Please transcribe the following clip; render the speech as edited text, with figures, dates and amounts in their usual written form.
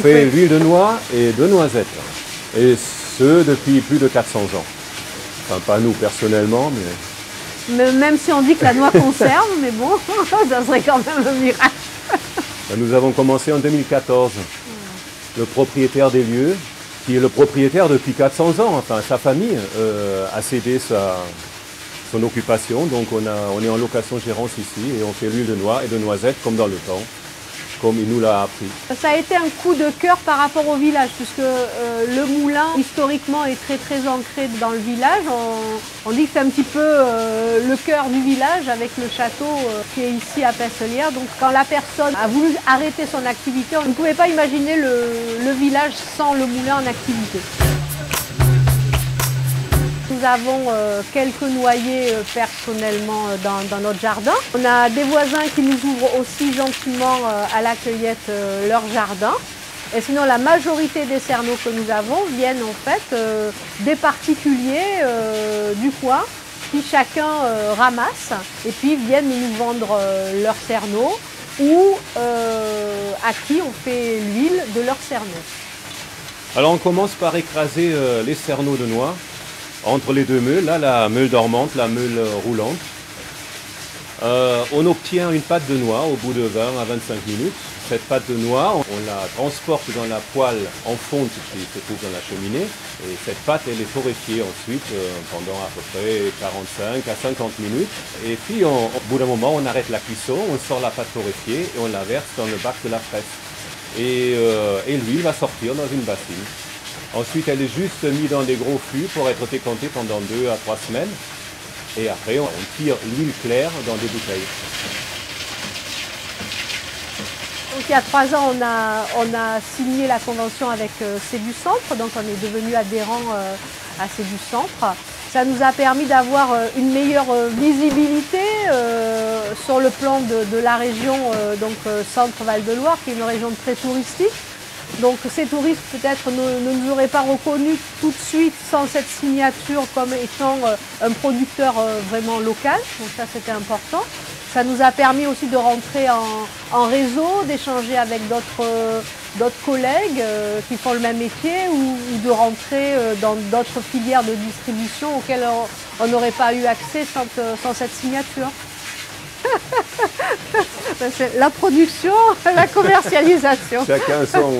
fait l'huile de noix et de noisette. Et ce, depuis plus de 400 ans. Enfin, pas nous personnellement, mais... Même si on dit que la noix conserve, mais bon, ça serait quand même un miracle. Nous avons commencé en 2014. Le propriétaire des lieux, qui est le propriétaire depuis 400 ans, enfin sa famille, a cédé son occupation. Donc on est en location-gérance ici et on fait l'huile de noix et de noisette comme dans le temps, comme il nous l'a appris. Ça a été un coup de cœur par rapport au village, puisque le moulin, historiquement, est très ancré dans le village. On dit que c'est un petit peu le cœur du village avec le château qui est ici à Pincelières. Donc quand la personne a voulu arrêter son activité, on ne pouvait pas imaginer le village sans le moulin en activité. Nous avons quelques noyers personnellement dans notre jardin. On a des voisins qui nous ouvrent aussi gentiment à la cueillette leur jardin. Et sinon, la majorité des cerneaux que nous avons viennent en fait des particuliers du coin qui chacun ramasse et puis viennent nous vendre leurs cerneaux ou à qui on fait l'huile de leurs cerneaux. Alors on commence par écraser les cerneaux de noix entre les deux meules, là la meule dormante, la meule roulante. On obtient une pâte de noix au bout de 20 à 25 minutes. Cette pâte de noix, on la transporte dans la poêle en fonte qui se trouve dans la cheminée. Et cette pâte, elle est torréfiée ensuite pendant à peu près 45 à 50 minutes. Et puis au bout d'un moment, on arrête la cuisson, on sort la pâte torréfiée et on la verse dans le bac de la presse. Et l'huile va sortir dans une bassine. Ensuite, elle est juste mise dans des gros fûts pour être décantée pendant 2 à 3 semaines. Et après, on tire l'huile claire dans des bouteilles. Donc, il y a 3 ans, on a signé la convention avec Céducentre, donc on est devenu adhérent à Céducentre. Ça nous a permis d'avoir une meilleure visibilité sur le plan de la région Centre-Val de Loire, qui est une région très touristique. Donc ces touristes peut-être ne nous auraient pas reconnus tout de suite sans cette signature comme étant un producteur vraiment local, donc ça c'était important. Ça nous a permis aussi de rentrer en réseau, d'échanger avec d'autres collègues qui font le même métier ou de rentrer dans d'autres filières de distribution auxquelles on n'aurait pas eu accès sans cette signature. C'est la production, la commercialisation. Chacun son...